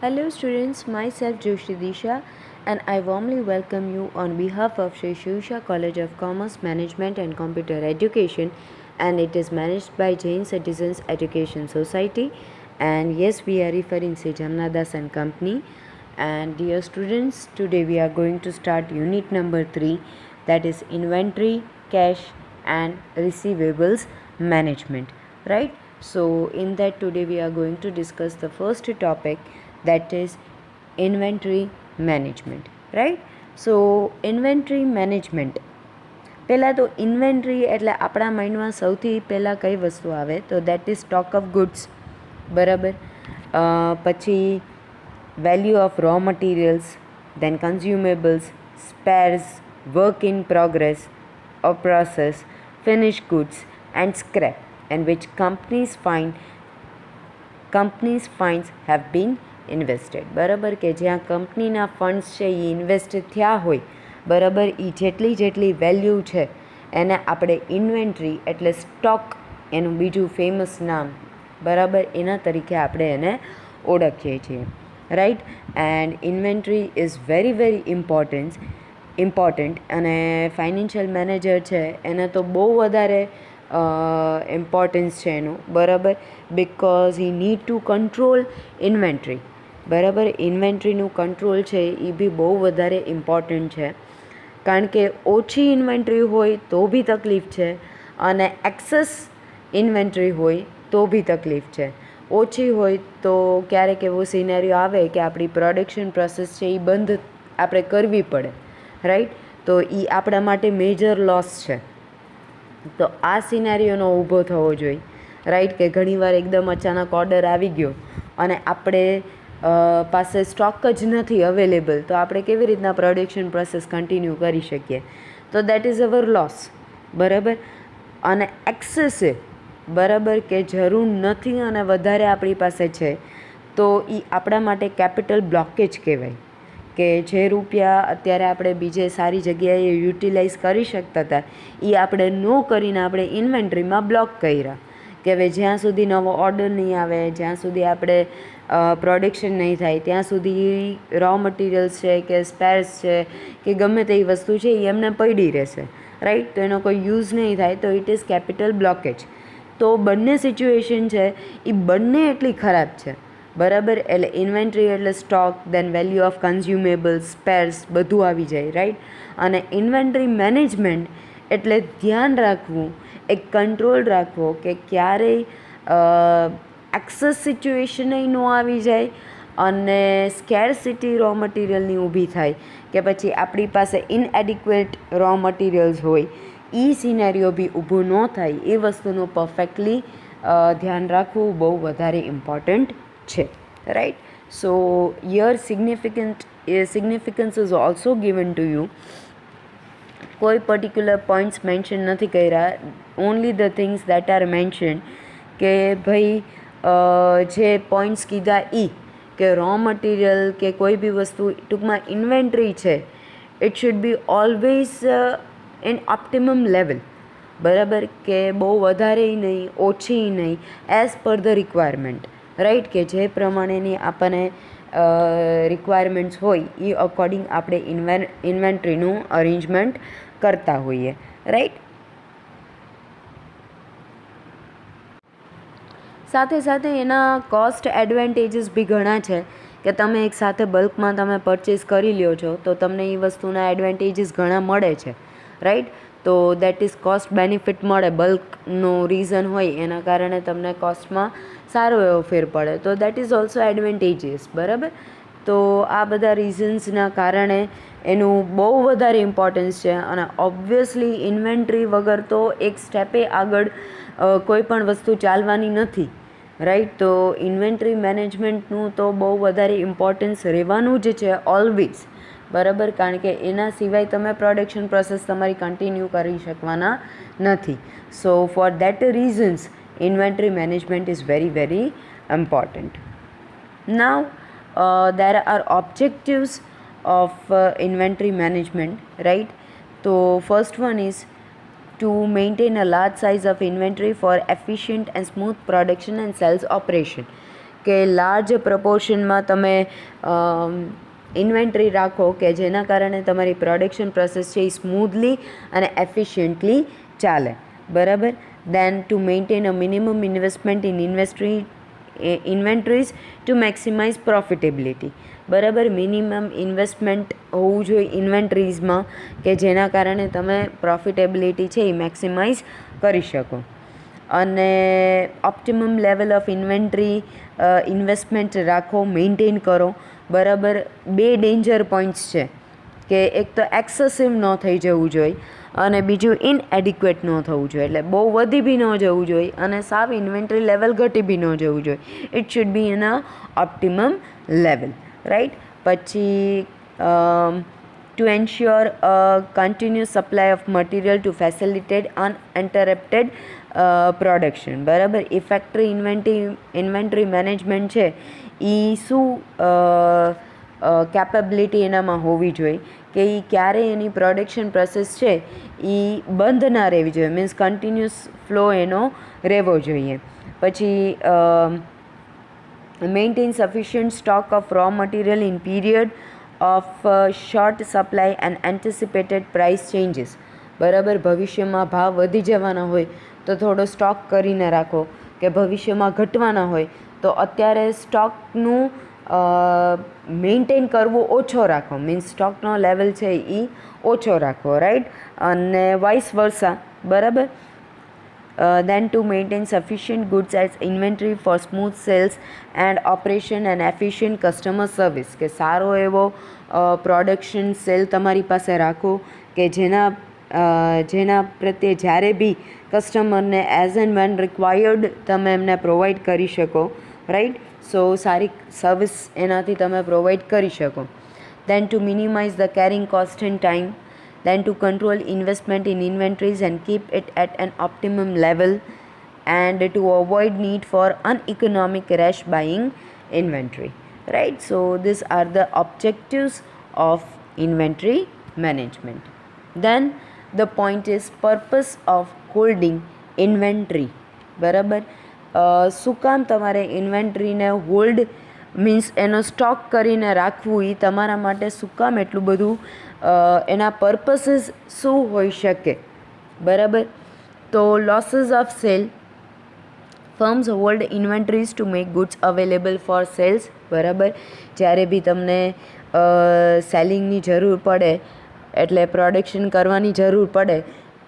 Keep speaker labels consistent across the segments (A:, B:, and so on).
A: Hello students, myself Joshi Disha and I warmly welcome you on behalf of Sri Shivsha College of Commerce, Management and Computer Education, and it is managed by Jain Citizens Education Society, and yes, we are referring to Jamnadas and Company. And dear students, today we are going to start unit number 3, that is inventory, cash and receivables management, right? So in that today we are going to discuss the first topic, that is inventory management, right? So inventory management, પહેલાં તો inventory એટલે આપણા માઇન્ડમાં સૌથી પહેલાં કઈ વસ્તુ આવે તો that is stock of goods, બરાબર. પછી value of raw materials, then consumables, spares, work in progress or process, finished goods and scrap, and which companies funds have been invested, બરાબર. કે જ્યાં કંપનીના ફંડ્સ છે એ ઇન્વેસ્ટ થયા હોય, બરાબર, એ જેટલી વેલ્યુ છે એને આપણે ઇન્વેન્ટરી એટલે સ્ટોક, એનું બીજું ફેમસ નામ, બરાબર, એના તરીકે આપણે એને ઓળખીએ છીએ, right. And inventory is very important અને ફાઇનાન્શિયલ મેનેજર છે એને તો બહુ વધારે ઇમ્પોર્ટન્સ છે એનું, બરાબર, because he need to control inventory, બરાબર. ઇન્વેન્ટરીનું કંટ્રોલ છે એ બી બહુ વધારે ઇમ્પોર્ટન્ટ છે, કારણ કે ઓછી ઇન્વેન્ટરી હોય તો બી તકલીફ છે અને એક્સેસ ઇન્વેન્ટરી હોય તો બી તકલીફ છે. ઓછી હોય તો ક્યારેક એવો સિનેરિયો આવે કે આપણી પ્રોડક્શન પ્રોસેસ છે એ બંધ આપણે કરવી પડે, રાઈટ. તો એ આપણા માટે મેજર લોસ છે. તો આ સિનેરિયોનો ઊભો થવો જોઈએ, રાઈટ, કે ઘણીવાર એકદમ અચાનક ઓર્ડર આવી ગયો અને આપણે પાસે સ્ટોક જ નથી અવેલેબલ, તો આપણે કેવી રીતના પ્રોડક્શન પ્રોસેસ કન્ટિન્યુ કરી શકીએ? તો દેટ ઇઝ અવર લોસ, બરાબર. અને એક્સેસિવ, બરાબર, કે જરૂર નથી અને વધારે આપણી પાસે છે તો એ આપણા માટે કેપિટલ બ્લોકેજ કહેવાય, કે જે રૂપિયા અત્યારે આપણે બીજે સારી જગ્યાએ યુટિલાઇઝ કરી શકતા હતા એ આપણે ન કરીને આપણે ઇન્વેન્ટરીમાં બ્લોક કર્યા, કે હવે જ્યાં સુધી નવો ઓર્ડર નહીં આવે, જ્યાં સુધી આપણે પ્રોડક્શન નહીં થાય ત્યાં સુધી રો મટીરિયલ્સ છે કે સ્પેર્સ છે કે ગમે તે વસ્તુ છે એ એમને પડી રહેશે, રાઈટ. તો એનો કોઈ યુઝ નહીં થાય તો ઇટ ઇઝ કેપિટલ બ્લોકેજ. તો બંને સિચ્યુએશન છે એ બંને એટલી ખરાબ છે, બરાબર. એટલે ઇન્વેન્ટરી એટલે stock, then value of consumables, spares, બધું આવી જાય, રાઈટ. અને ઇન્વેન્ટરી મેનેજમેન્ટ એટલે ધ્યાન રાખવું, એક કંટ્રોલ રાખવો કે ક્યારેય એક્સેસ સિચ્યુએશન ન આવી જાય અને સ્કેરસિટી રો મટીરિયલની ઊભી થાય કે પછી આપણી પાસે ઇનએડિક્વેટ રો મટીરિયલ્સ હોય, એ સિનેરિયો બી ઊભો ન થાય, એ વસ્તુનું પરફેક્ટલી ધ્યાન રાખવું બહુ વધારે ઇમ્પોર્ટન્ટ છે, right. So your significance is also given to you. કોઈ પર્ટિક્યુલર પોઈન્ટ્સ મેન્શન નથી કર્યા, only the things that are mention, કે ભાઈ જે પોઈન્ટ્સ કીધા એ કે રો મટીરિયલ કે કોઈ બી વસ્તુ ટૂંકમાં ઇન્વેન્ટરી છે, it should be always in optimum level, બરાબર, કે બહુ વધારે નહીં, ઓછી નહીં, as per the requirement, right. કે જે પ્રમાણેની આપણને રિક્વાયરમેન્ટ્સ હોય એ અકોર્ડિંગ આપણે ઇન્વેન્ટરીનું અરેન્જમેન્ટ કરતા હોઈએ, રાઈટ. સાથે સાથે એના કોસ્ટ એડવાન્ટેજીસ બી ઘણા છે, કે તમે એક સાથે બલ્કમાં તમે પરચેસ કરી લ્યો છો તો તમને એ વસ્તુના એડવાન્ટેજીસ ઘણા મળે છે, રાઈટ. તો દેટ ઇઝ કોસ્ટ બેનિફિટ મળે, બલ્કનું રીઝન હોય એના કારણે તમને કોસ્ટમાં સારો એવો ફેર પડે, તો દેટ ઇઝ ઓલ્સો એડવાન્ટેજીસ, બરાબર. તો આ બધા રીઝન્સના કારણે એનું બહુ વધારે ઇમ્પોર્ટન્સ છે અને ઓબ્વિયસલી ઇન્વેન્ટરી વગર તો એક સ્ટેપે આગળ કોઈ પણ વસ્તુ ચાલવાની નથી, રાઈટ. તો ઇન્વેન્ટરી મેનેજમેન્ટનું તો બહુ વધારે ઇમ્પોર્ટન્સ રહેવાનું જ છે ઓલવેઝ, બરાબર, કારણ કે એના સિવાય તમે પ્રોડક્શન પ્રોસેસ તમારી કન્ટિન્યુ કરી શકવાના નથી. So for that reasons inventory management is very important. Now there are objectives of inventory management, right. So first one is to maintain a large size of inventory for efficient and smooth production and sales operation, કે large પ્રપોર્શનમાં તમે inventory રાખો કે જેના કારણે તમારી production process છે એ સ્મૂધલી અને efficiently ચાલે, બરાબર. Then to maintain a minimum investment in inventories to maximize profitability, બરાબર. મિનિમમ ઇન્વેસ્ટમેન્ટ હોવું જોઈએ ઇન્વેન્ટરીઝમાં કે જેના કારણે તમે પ્રોફિટેબિલિટી છે એ મેક્સિમાઇઝ કરી શકો. અને ઓપ્ટિમમ લેવલ ઓફ ઇન્વેસ્ટમેન્ટ રાખો, મેન્ટેન કરો, બરાબર. બે ડેન્જર પોઈન્ટ્સ છે કે એક તો એક્સેસિવ ન થઈ જવું જોઈએ અને બીજું ઇનએડિક્વેટ ન થવું જોઈએ, એટલે બહુ વધી બી ન જવું જોઈએ અને સાવ ઇન્વેન્ટરી લેવલ ઘટી બી ન જવું જોઈએ. It should be in a optimum level, right. પછી to ensure a continuous supply of material to facilitate uninterrupted production, બરાબર. એ ફેક્ટરી ઇન્વેન્ટરી મેનેજમેન્ટ છે એ શું કેપેબિલિટી એનામાં હોવી જોઈએ કે એ ક્યારેય એની પ્રોડક્શન પ્રોસેસ છે એ બંધ ના રહેવી જોઈએ, મીન્સ કન્ટિન્યુઅસ ફ્લો એનો રહેવો જોઈએ. પછી maintain sufficient stock of raw material in period of short supply and anticipated price changes, બરાબર. ભવિષ્યમાં ભાવ વધી જવાના હોય તો થોડો સ્ટોક કરીને રાખો, કે ભવિષ્યમાં ઘટવાના હોય તો અત્યારે સ્ટોકનું મેન્ટેન કરવું ઓછો રાખો, મીન્સ સ્ટોકનો લેવલ છે એ ઓછો રાખો, રાઈટ. અને વાઇસ વર્સા, બરાબર. then to maintain sufficient goods as inventory for smooth sales and operation and efficient customer service, કે સારો એવો પ્રોડક્શન સેલ તમારી પાસે રાખો કે જેના પ્રત્યે જ્યારે બી કસ્ટમરને એઝ એન્ડ વેન રિક્વાયર્ડ તમે એમને પ્રોવાઈડ કરી શકો, રાઈટ. સો સારી સર્વિસ એનાથી તમે પ્રોવાઈડ કરી શકો. then to minimize the carrying cost and time, then to control investment in inventories and keep it at an optimum level, and to avoid need for uneconomic rash buying inventory, right. So these are the objectives of inventory management. Then the point is purpose of holding inventory, બરાબર. શું કામ તમારે ઇન્વેન્ટરીને hold means એનો stock કરીને રાખવું, એ તમારા માટે શું કામ એટલું બધું એના પર્પસીસ શું હોઈ શકે, બરાબર. તો losses of sale, firms hold inventories to make goods available for sales, બરાબર. જ્યારે બી તમને સેલિંગની જરૂર પડે એટલે પ્રોડક્શન કરવાની જરૂર પડે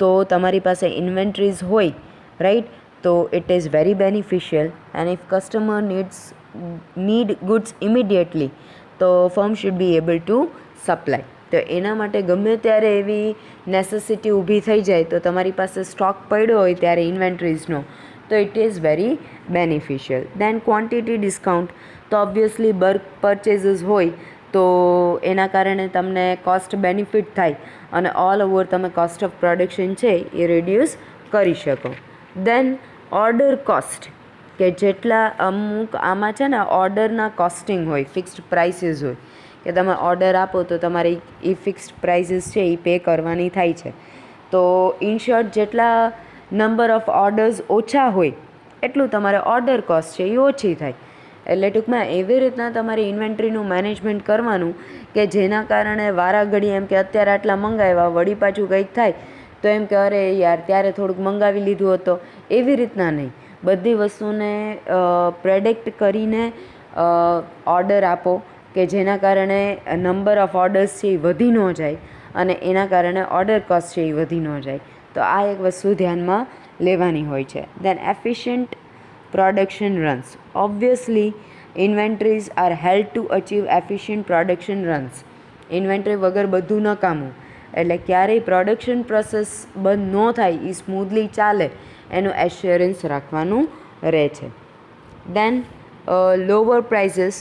A: તો તમારી પાસે ઇન્વેન્ટરીઝ હોય, રાઈટ. તો it is very beneficial. And if customer need goods immediately તો firm should be able to supply. તો એના માટે ગમે ત્યારે એવી નેસેસિટી ઊભી થઈ જાય તો તમારી પાસે સ્ટોક પડ્યો હોય ત્યારે ઇન્વેન્ટરીઝનો, તો it is very beneficial. Then quantity discount, તો ઓબ્વિયસલી બલ્ક પરચેઝીસ હોય તો એના કારણે તમને કોસ્ટ બેનિફિટ થાય અને ઓલ ઓવર તમે કોસ્ટ ઓફ પ્રોડક્શન છે એ રિડ્યુસ કરી શકો. દેન ઓર્ડર કોસ્ટ, કે જેટલા અમુક આમાં છે ને ઓર્ડરના કોસ્ટિંગ હોય, ફિક્સ્ડ પ્રાઇસીસ હોય કે તમે ઓર્ડર આપો તો તમારે એ ફિક્સ્ડ પ્રાઇસીસ છે એ પે કરવાની થાય છે. તો ઇન શોર્ટ જેટલા નંબર ઓફ ઓર્ડર્સ ઓછા હોય એટલું તમારે ઓર્ડર કોસ્ટ છે એ ઓછી થાય. એટલે ટૂંકમાં એવી રીતના તમારે ઇન્વેન્ટરીનું મેનેજમેન્ટ કરવાનું કે જેના કારણે વારાઘડી એમ કે અત્યારે આટલા મંગાવ્યા વળી પાછું કંઈક થાય તો એમ કે અરે યાર ત્યારે થોડુંક મંગાવી લીધું હતો, એવી રીતના નહીં. બધી વસ્તુને પ્રેડિક્ટ કરીને ઓર્ડર આપો કે જેના કારણે નંબર ઓફ ઓર્ડર્સ છે એ વધી ન જાય અને એના કારણે ઓર્ડર કોસ્ટ છે એ વધી ન જાય. તો આ એક વસ્તુ ધ્યાનમાં લેવાની હોય છે. Then efficient production runs, obviously inventories are help to achieve efficient production runs. Inventory વગર બધું નકામું, એટલે ક્યારેય પ્રોડક્શન પ્રોસેસ બંધ ન થાય, એ સ્મૂધલી ચાલે એનું એશ્યોરન્સ રાખવાનું રહે છે. દેન લોવર પ્રાઇઝીસ,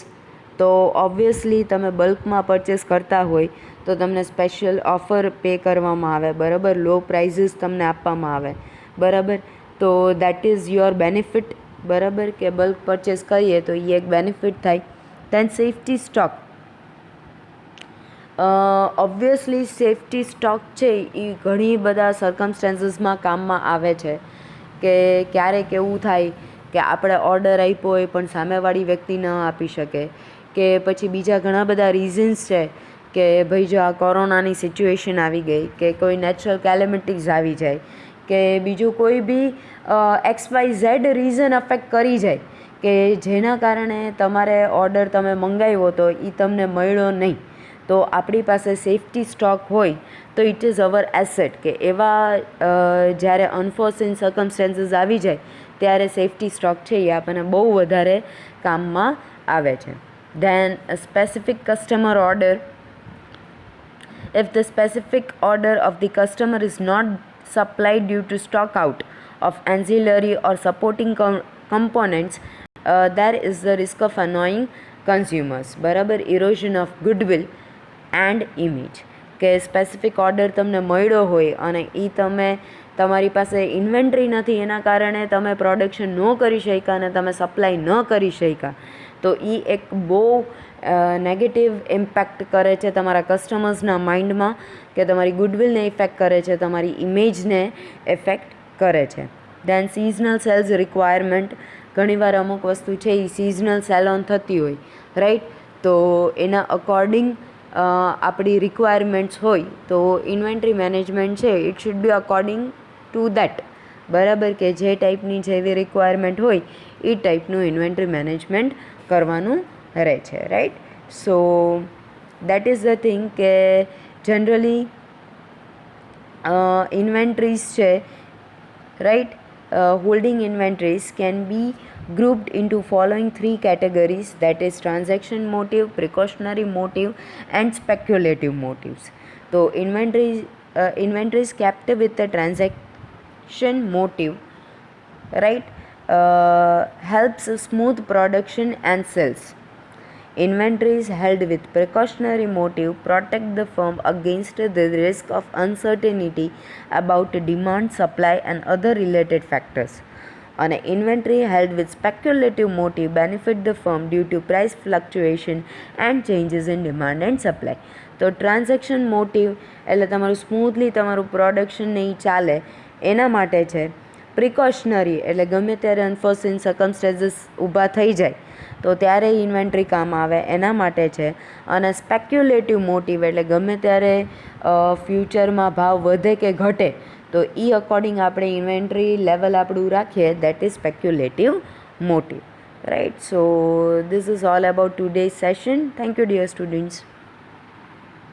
A: તો ઓબ્વિયસલી તમે બલ્કમાં પરચેસ કરતા હોય તો તમને સ્પેશિયલ ઓફર પે કરવામાં આવે, બરાબર. લો પ્રાઇઝીસ તમને આપવામાં આવે, બરાબર. તો દેટ ઇઝ યોર બેનિફિટ, બરાબર, કે બલ્ક પરચેસ કરીએ તો એ એક બેનિફિટ થાય. Then safety stock, obviously safety stock છે એ ઘણી બધા સર્કમસ્ટેન્સીસમાં કામમાં આવે છે. કે ક્યારેક એવું થાય કે આપણે ઓર્ડર આપ્યો હોય પણ સામેવાળી વ્યક્તિ ન આપી શકે, કે પછી બીજા ઘણા બધા રીઝન્સ છે કે ભાઈ જો આ કોરોનાની સિચ્યુએશન આવી ગઈ, કે કોઈ નેચરલ કેલેમિટીઝ આવી જાય, કે બીજું કોઈ બી XYZ રીઝન અફેક્ટ કરી જાય કે જેના કારણે તમારે ઓર્ડર તમે મંગાવ્યો તો એ તમને મળ્યો નહીં, તો આપણી પાસે સેફ્ટી સ્ટોક હોય તો ઇટ ઇઝ અવર એસેટ, કે એવા જ્યારે અનફોર્સિન સર્કમસ્ટેન્સીસ આવી જાય ત્યારે સેફ્ટી સ્ટોક છે એ આપણને બહુ વધારે કામમાં આવે છે. Then specific customer order. If the specific order of the customer is not supplied due to stock out of ancillary or supporting components, there is the risk of annoying consumers. બરાબર, erosion of goodwill and image. કે specific order તમને મળ્યો હોય અને એ તમારી પાસે inventory નથી, એના કારણે તમે પ્રોડક્શન ન કરી શક્યા અને તમે સપ્લાય ન કરી શક્યા, તો એ એક બહુ નેગેટિવ ઇમ્પેક્ટ કરે છે તમારા કસ્ટમર્સના માઇન્ડમાં, કે તમારી ગુડવિલને ઇફેક્ટ કરે છે, તમારી ઇમેજને ઇફેક્ટ કરે છે. દેન સિઝનલ સેલ્સ રિક્વાયરમેન્ટ. ઘણીવાર અમુક વસ્તુ છે એ સિઝનલ સેલ ઓન થતી હોય, રાઈટ, તો એના અકોર્ડિંગ આપણી રિક્વાયરમેન્ટ્સ હોય તો ઇન્વેન્ટરી મેનેજમેન્ટ છે it should be according to that. બરાબર, કે જે ટાઈપની જેવી રિક્વાયરમેન્ટ હોય એ ટાઈપનું ઇન્વેન્ટરી મેનેજમેન્ટ કરવાનું રહે છે, right. So that is the thing કે જનરલી ઇન્વેન્ટરીઝ છે, right, holding inventories can be grouped into following three categories, that is transaction motive, precautionary motive and speculative motives. So inventories kept with the transaction motive, right, helps smooth production and sales. Inventories held with precautionary motive protect the firm against the risk of uncertainty about demand, supply and other related factors. And inventory held with speculative motive benefit the firm due to price fluctuation and changes in demand and supply. તો transaction motive એટલે તમારું smoothly તમારું production નહીં ચાલે એના માટે છે. Precautionary એટલે ગમે ત્યારે અનફોર્સિન સર્કમસ્ટેન્સીસ ઊભા થઈ જાય તો ત્યારે ઇન્વેન્ટરી કામ આવે એના માટે છે. અને સ્પેક્યુલેટિવ મોટિવ એટલે ગમે ત્યારે ફ્યુચરમાં ભાવ વધે કે ઘટે તો એ અકોર્ડિંગ આપણે ઇન્વેન્ટરી લેવલ આપણું રાખીએ, that is speculative motive, right. So this is all about today's session. Thank you dear students.